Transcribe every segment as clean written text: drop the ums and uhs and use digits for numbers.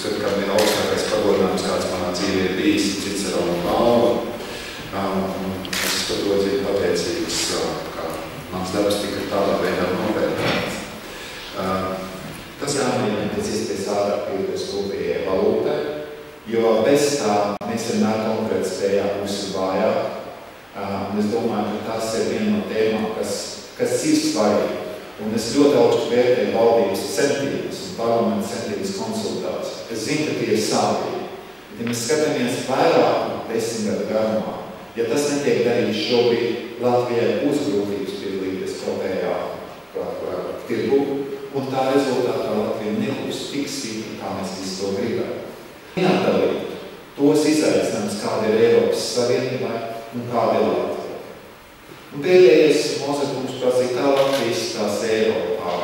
uzskatu, ka viena augstākais pagodinājums, kāds manā dzīvē ir bijis, Cicerona balva. Es par to dzīvi pateicīgs, ka mans darbs tika tādā veidā novērtēts. Tas jāmēģina pēc iespējas ātrāk pievienoties kopējai valūtai, jo bez tā mēs vienmēr konkrēti spējām būsim vājāk. Un es domāju, ka tas ir viena no tēmām, kas ir svarīgi. Un es ļoti augstu vērtēju valdības centienus un parlamenta centienus konsultācijas. Es zinu, ka tie ir sāpīgi. Bet, ja mēs skatāmies vairāk 10 gadu garumā, ja tas netiek darīts šobrīd, Latvijai būs grūtības piedalīties kopējā tirgu, un tā rezultātā Latvija nebūs tik stipra, kā mēs visi to gribētu. Neatdalīt tos izaicinājumus, kāda ir Eiropas Savienībai un kāda ir Latvija. Un pēdējais Mozes kungs prasīja, kā Latvija izskatās Eiropā.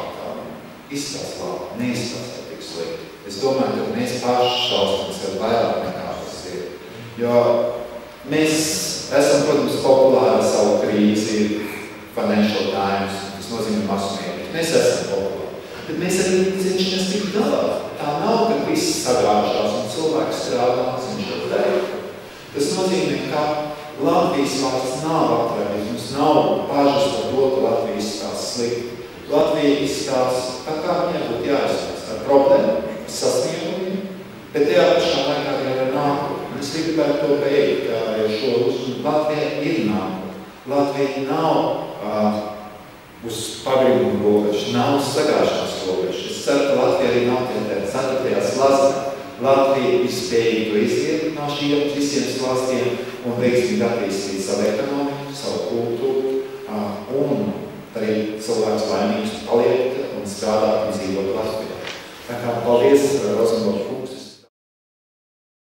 Izskatās labi, neizskatās tik slikti. Es domāju, ka mēs paši šausmamies ar vairāk nekā tas ir. Jo mēs esam, protams, populāri savu krīzi, Financial Times, tas nozīmē masu mēdī. Mēs esam populāri. Bet mēs arī cenšamies tik galā. Tā nav, ka viss sagāžās un cilvēks strādā, viņš to teikt. Tas nozīmē, ka Latvijas valsts nav atradījis, mums nav bažas par to, ka Latvija izskatās slikti. Latvija izskatās tā kā viņai būtu jāizskatās ar problēmu, sasniegumiem, bet tajā pašā laikā arī ar nākotni. Es gribētu to beigt šo uzmanību. Latvija ir nākotne. Latvija nav uz pagrīmumu robežu, nav uz sagāšanās robežu. Es ceru, ka Latvija arī nav tie 4. slazdā. Latvija ir spējīga to iziet no šiem visiem slazstiem un veiksmīgi attīstīt savu ekonomiku, savu kultūru un arī cilvēks laimīgs paliek un strādāt un dzīvot Latvijā. Tā kā paldies, Rozenborgs kungs.